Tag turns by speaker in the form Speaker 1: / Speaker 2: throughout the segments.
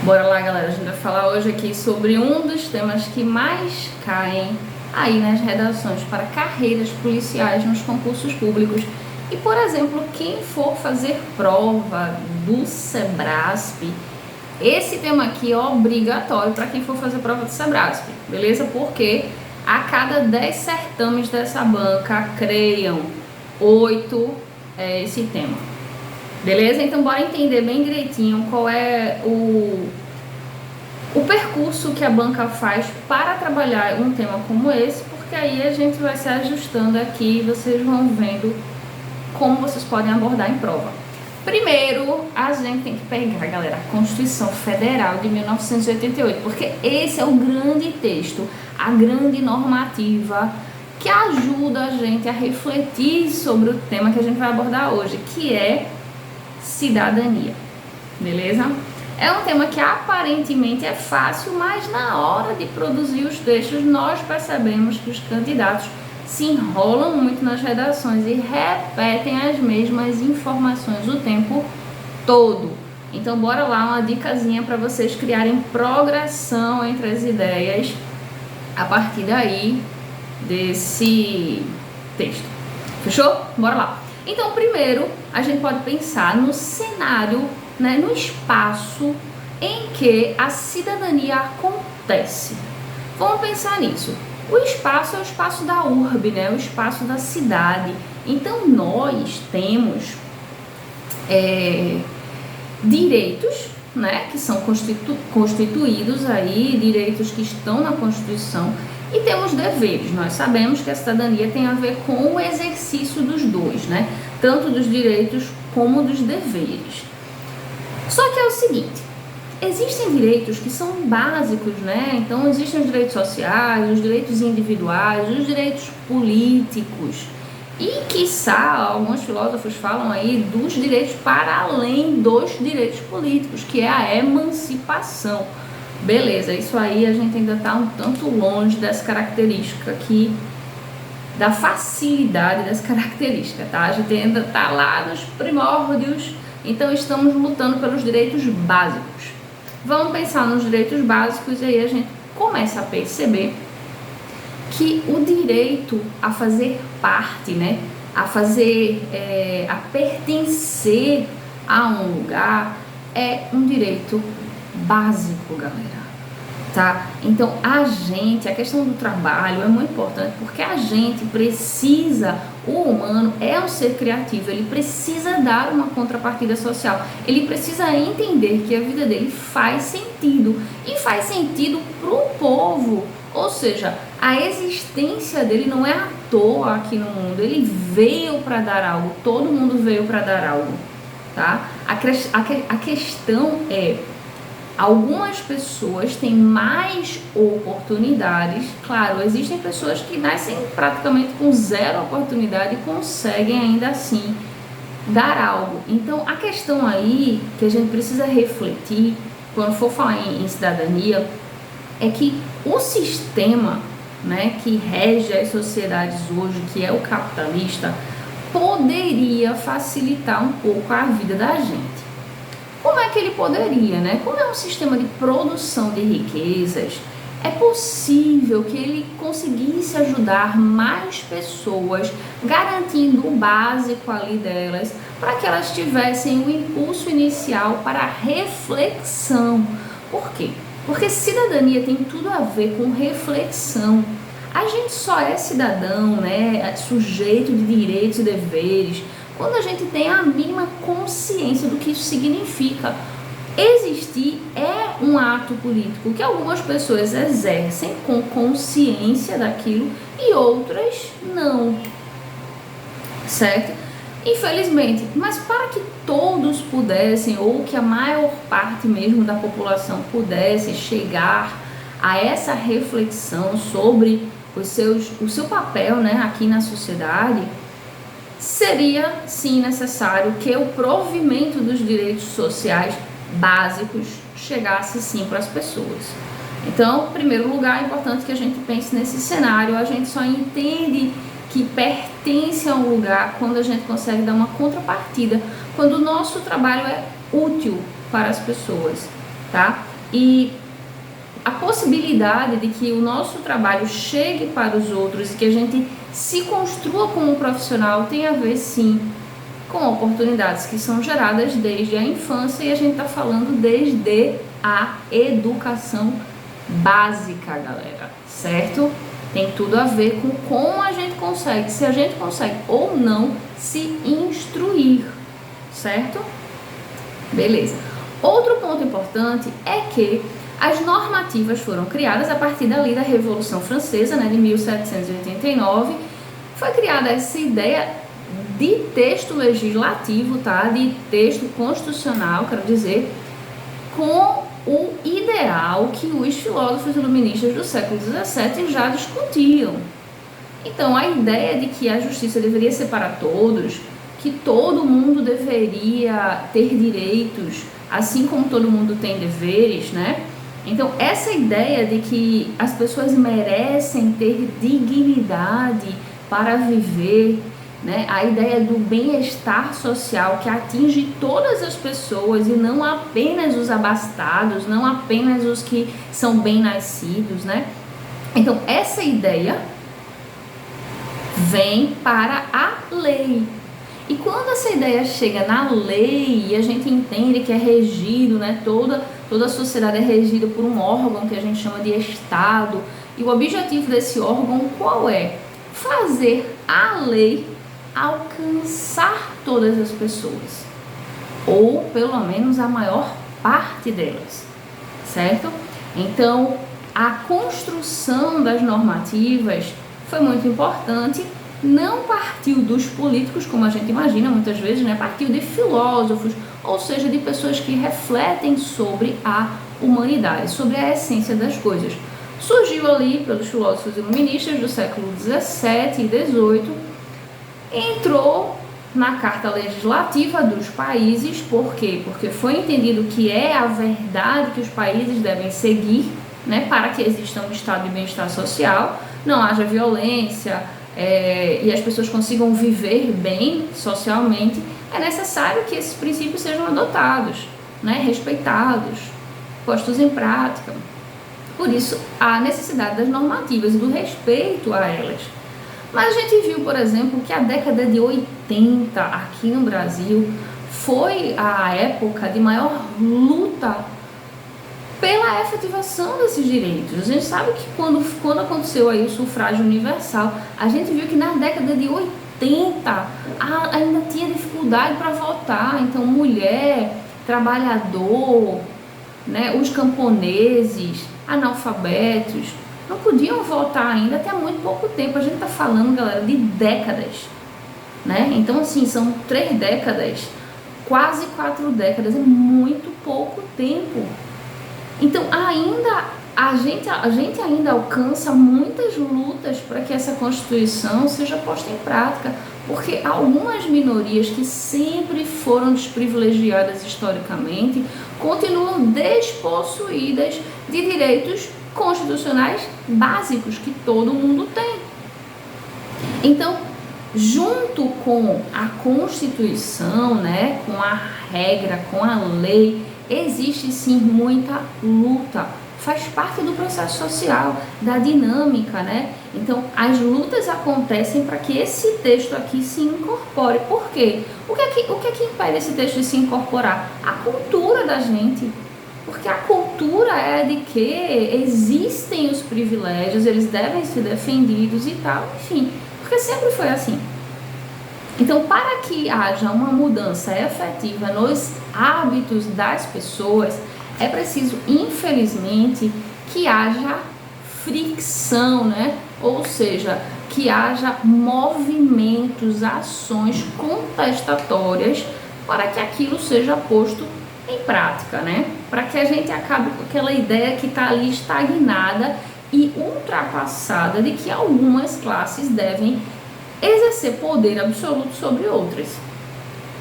Speaker 1: Bora lá, galera, a gente vai falar hoje aqui sobre um dos temas que mais caem aí nas redações para carreiras policiais nos concursos públicos. E, por exemplo, quem for fazer prova do Sebrasp, esse tema aqui é obrigatório para quem for fazer prova do Sebrasp, beleza? Porque a cada 10 certames dessa banca, creiam 8 é esse tema. Beleza? Então bora entender bem direitinho qual é o percurso que a banca faz para trabalhar um tema como esse, porque aí a gente vai se ajustando aqui e vocês vão vendo como vocês podem abordar em prova. Primeiro, a gente tem que pegar, galera, a Constituição Federal de 1988, porque esse é o grande texto, a grande normativa que ajuda a gente a refletir sobre o tema que a gente vai abordar hoje, que é cidadania, beleza? É um tema que aparentemente é fácil, mas na hora de produzir os textos nós percebemos que os candidatos se enrolam muito nas redações e repetem as mesmas informações o tempo todo. Então bora lá, uma dicasinha para vocês criarem progressão entre as ideias a partir daí desse texto. Fechou? Bora lá. Então, primeiro, a gente pode pensar no cenário, né, no espaço em que a cidadania acontece. Vamos pensar nisso. O espaço é o espaço da urbe, né, o espaço da cidade. Então, nós temos direitos, né, que são constituídos aí, direitos que estão na Constituição, e temos deveres. Nós sabemos que a cidadania tem a ver com o exercício dos dois, né? Tanto dos direitos como dos deveres. Só que é o seguinte, existem direitos que são básicos, né? Então existem os direitos sociais, os direitos individuais, os direitos políticos. E, quiçá, alguns filósofos falam aí dos direitos para além dos direitos políticos, que é a emancipação. Beleza, isso aí a gente ainda está um tanto longe dessa característica aqui, da facilidade dessa característica, tá? A gente ainda está lá nos primórdios, então estamos lutando pelos direitos básicos. Vamos pensar nos direitos básicos e aí a gente começa a perceber que o direito a fazer parte, né? A pertencer a um lugar é um direito básico, galera, tá? Então a questão do trabalho é muito importante porque a gente precisa, o humano é um ser criativo, ele precisa dar uma contrapartida social, ele precisa entender que a vida dele faz sentido e faz sentido pro povo, ou seja, a existência dele não é à toa aqui no mundo, ele veio para dar algo, todo mundo veio para dar algo, tá? A questão é, algumas pessoas têm mais oportunidades. Claro, existem pessoas que nascem praticamente com zero oportunidade e conseguem ainda assim dar algo. Então, a questão aí que a gente precisa refletir quando for falar em cidadania é que o sistema, né, que rege as sociedades hoje, que é o capitalista, poderia facilitar um pouco a vida da gente. Como é que ele poderia, né? Como é um sistema de produção de riquezas, é possível que ele conseguisse ajudar mais pessoas, garantindo o básico ali delas, para que elas tivessem o impulso inicial para a reflexão. Por quê? Porque cidadania tem tudo a ver com reflexão. A gente só é cidadão, né? Sujeito de direitos e deveres, quando a gente tem a mínima consciência do que isso significa. Existir é um ato político que algumas pessoas exercem com consciência daquilo e outras não, certo? Infelizmente, mas para que todos pudessem, ou que a maior parte mesmo da população pudesse chegar a essa reflexão sobre o seu papel, né, aqui na sociedade, seria sim necessário que o provimento dos direitos sociais básicos chegasse sim para as pessoas. Então, em primeiro lugar, é importante que a gente pense nesse cenário. A gente só entende que pertence a um lugar quando a gente consegue dar uma contrapartida, quando o nosso trabalho é útil para as pessoas, tá? E a possibilidade de que o nosso trabalho chegue para os outros e que a gente se construa como profissional tem a ver, sim, com oportunidades que são geradas desde a infância, e a gente está falando desde a educação básica, galera, certo? Tem tudo a ver com como a gente consegue, se a gente consegue ou não se instruir, certo? Beleza. Outro ponto importante é que as normativas foram criadas a partir dali da Revolução Francesa, né, de 1789. Foi criada essa ideia de texto legislativo, tá? De texto constitucional, quero dizer, com o ideal que os filósofos iluministas do século XVII já discutiam. Então, a ideia de que a justiça deveria ser para todos, que todo mundo deveria ter direitos, assim como todo mundo tem deveres, né? Então, essa ideia de que as pessoas merecem ter dignidade para viver, né? A ideia do bem-estar social que atinge todas as pessoas e não apenas os abastados, não apenas os que são bem-nascidos, né? Então, essa ideia vem para a lei. E quando essa ideia chega na lei e a gente entende que é regido, né? Toda a sociedade é regida por um órgão que a gente chama de Estado. E o objetivo desse órgão qual é? Fazer a lei alcançar todas as pessoas, ou pelo menos a maior parte delas, certo? Então, a construção das normativas foi muito importante, não partiu dos políticos, como a gente imagina muitas vezes, né? Partiu de filósofos, ou seja, de pessoas que refletem sobre a humanidade, sobre a essência das coisas. Surgiu ali pelos filósofos iluministas do século XVII e XVIII, entrou na Carta Legislativa dos países. Por quê? Porque foi entendido que é a verdade que os países devem seguir, né, para que exista um estado de bem-estar social, não haja violência e as pessoas consigam viver bem socialmente. É necessário que esses princípios sejam adotados, né, respeitados, postos em prática. Por isso, a necessidade das normativas e do respeito a elas. Mas a gente viu, por exemplo, que a década de 80 aqui no Brasil foi a época de maior luta pela efetivação desses direitos. A gente sabe que quando aconteceu aí o sufrágio universal, a gente viu que na década de 80 ainda tinha dificuldade para votar. Então, mulher, trabalhador, né, os camponeses, analfabetos, não podiam votar ainda até muito pouco tempo. A gente está falando, galera, de décadas, né? Então, assim, são 3 décadas, quase 4 décadas, é muito pouco tempo. Então, ainda a gente ainda alcança muitas lutas para que essa Constituição seja posta em prática, porque algumas minorias que sempre foram desprivilegiadas historicamente continuam despossuídas de direitos constitucionais básicos que todo mundo tem. Então, junto com a Constituição, né, com a regra, com a lei, existe sim muita luta. Faz parte do processo social, da dinâmica, né? Então, as lutas acontecem para que esse texto aqui se incorpore. Por quê? O que é que impede esse texto de se incorporar? A cultura da gente. Porque a cultura é de que existem os privilégios, eles devem ser defendidos e tal, enfim, porque sempre foi assim. Então, para que haja uma mudança efetiva nos hábitos das pessoas, é preciso, infelizmente, que haja fricção, né? Ou seja, que haja movimentos, ações contestatórias para que aquilo seja posto em prática, né? Para que a gente acabe com aquela ideia que está ali estagnada e ultrapassada de que algumas classes devem exercer poder absoluto sobre outras.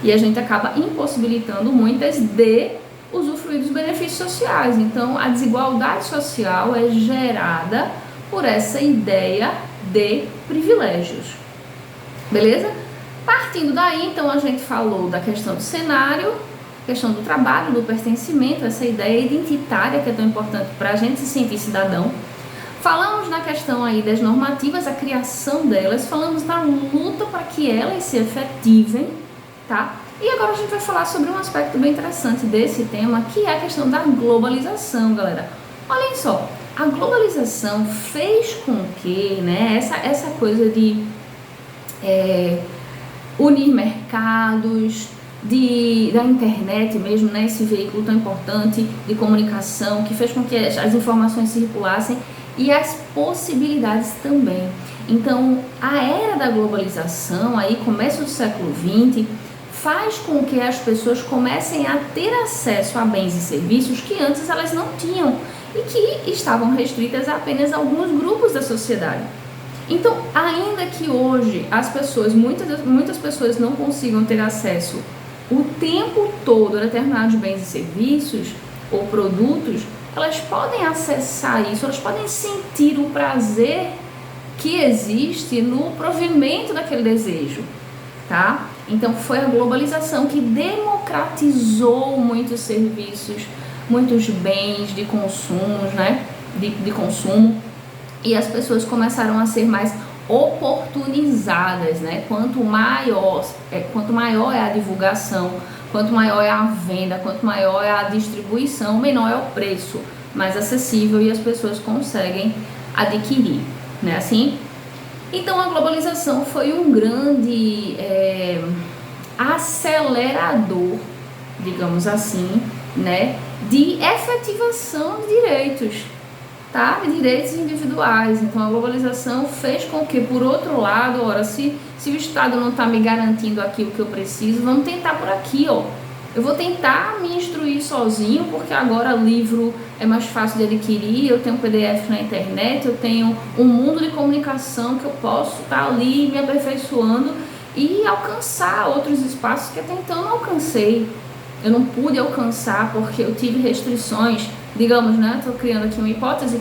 Speaker 1: E a gente acaba impossibilitando muitas de usufruir dos benefícios sociais. Então, a desigualdade social é gerada por essa ideia de privilégios. Beleza? Partindo daí, então, a gente falou da questão do cenário questão do trabalho, do pertencimento, essa ideia identitária que é tão importante para a gente se sentir cidadão. Falamos na questão aí das normativas, a criação delas, falamos na luta para que elas se efetivem, tá? E agora a gente vai falar sobre um aspecto bem interessante desse tema, que é a questão da globalização, galera. Olhem só, a globalização fez com que, né, essa coisa de unir mercados, da internet mesmo, né, esse veículo tão importante de comunicação, que fez com que as informações circulassem e as possibilidades também. Então, a era da globalização, aí começo do século XX, faz com que as pessoas comecem a ter acesso a bens e serviços que antes elas não tinham e que estavam restritas a apenas alguns grupos da sociedade. Então, ainda que hoje as pessoas, muitas pessoas não consigam ter acesso o tempo todo a determinados bens e serviços ou produtos, elas podem acessar isso, elas podem sentir o prazer que existe no provimento daquele desejo, tá? Então foi a globalização que democratizou muitos serviços, muitos bens de consumo, né? De consumo, e as pessoas começaram a ser mais oportunizadas, né? Quanto maior é a divulgação, quanto maior é a venda, quanto maior é a distribuição, menor é o preço, mais acessível e as pessoas conseguem adquirir, né? Assim, então a globalização foi um grande acelerador, digamos assim, né, de efetivação de direitos, tá? De direitos individuais. Então a globalização fez com que, por outro lado, ora, se o Estado não está me garantindo aqui o que eu preciso, vamos tentar por aqui, ó. Eu vou tentar me instruir sozinho, porque agora livro é mais fácil de adquirir, eu tenho PDF na internet, eu tenho um mundo de comunicação que eu posso estar ali me aperfeiçoando e alcançar outros espaços que até então não alcancei. Eu não pude alcançar porque eu tive restrições, digamos, né? Estou criando aqui uma hipótese.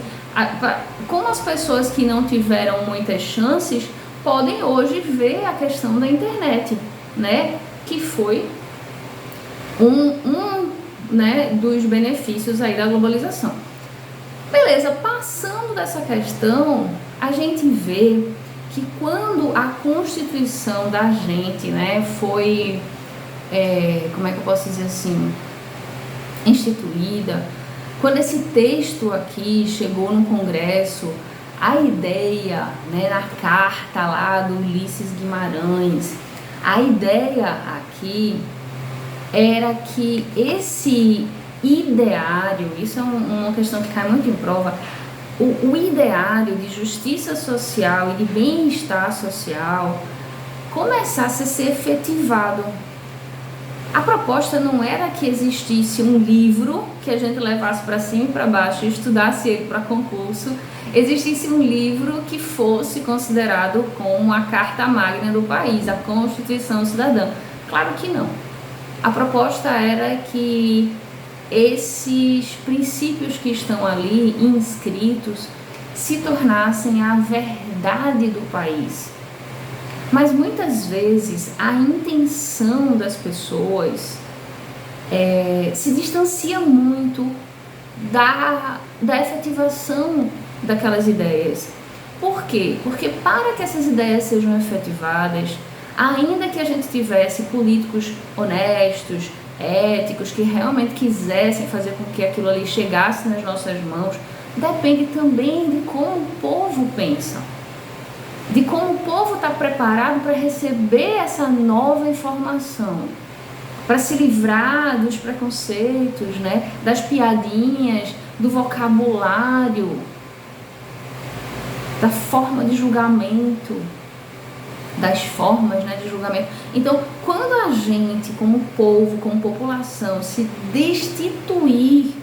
Speaker 1: Como as pessoas que não tiveram muitas chances podem hoje ver a questão da internet, né? Que foi né, dos benefícios aí da globalização. Beleza, passando dessa questão, a gente vê que quando a Constituição da gente, né, foi, como é que eu posso dizer assim, instituída, quando esse texto aqui chegou no Congresso, a ideia, né, na carta lá do Ulisses Guimarães, a ideia aqui era que esse ideário, isso é uma questão que cai muito em prova, o ideário de justiça social e de bem-estar social começasse a ser efetivado. A proposta não era que existisse um livro que a gente levasse para cima e para baixo e estudasse ele para concurso, existisse um livro que fosse considerado como a Carta Magna do país, a Constituição Cidadã. Claro que não. A proposta era que esses princípios que estão ali inscritos se tornassem a verdade do país. Mas muitas vezes a intenção das pessoas se distancia muito da efetivação daquelas ideias. Por quê? Porque para que essas ideias sejam efetivadas, ainda que a gente tivesse políticos honestos, éticos, que realmente quisessem fazer com que aquilo ali chegasse nas nossas mãos, depende também de como o povo pensa, de como o povo está preparado para receber essa nova informação, para se livrar dos preconceitos, né, das piadinhas, do vocabulário, da forma de julgamento, das formas, né, de julgamento. Então, quando a gente, como povo, como população, se destituir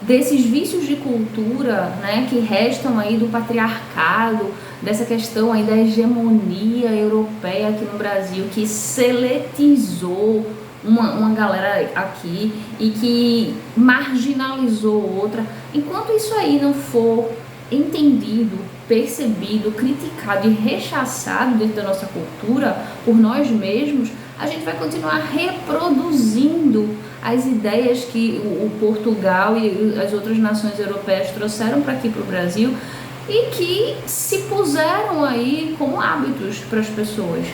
Speaker 1: desses vícios de cultura, né, que restam aí do patriarcado, dessa questão aí da hegemonia europeia aqui no Brasil, que seletizou uma galera aqui e que marginalizou outra, enquanto isso aí não for entendido, percebido, criticado e rechaçado dentro da nossa cultura por nós mesmos, a gente vai continuar reproduzindo as ideias que o Portugal e as outras nações europeias trouxeram para aqui, para o Brasil, e que se puseram aí como hábitos para as pessoas.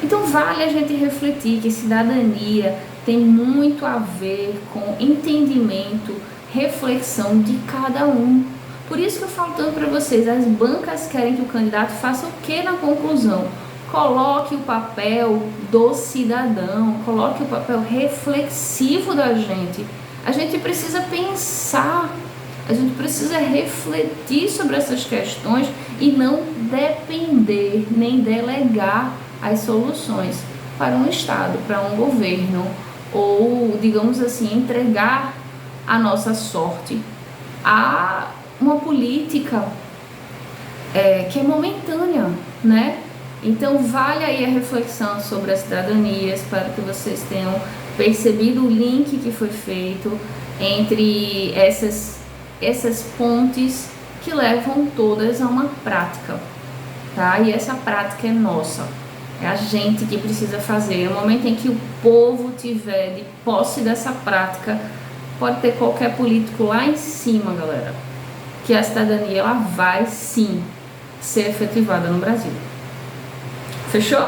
Speaker 1: Então vale a gente refletir que cidadania tem muito a ver com entendimento, reflexão de cada um. Por isso que eu falo tanto para vocês, as bancas querem que o candidato faça o que na conclusão? Coloque o papel do cidadão, coloque o papel reflexivo da gente. A gente precisa pensar, a gente precisa refletir sobre essas questões e não depender nem delegar as soluções para um Estado, para um governo, ou, digamos assim, entregar a nossa sorte a uma política que é momentânea, né? Então vale aí a reflexão sobre a cidadania. Espero que vocês tenham percebido o link que foi feito entre essas pontes que levam todas a uma prática, tá? E essa prática é nossa, é a gente que precisa fazer. No momento em que o povo tiver de posse dessa prática, pode ter qualquer político lá em cima, galera, que a cidadania ela vai sim ser efetivada no Brasil. Fechou?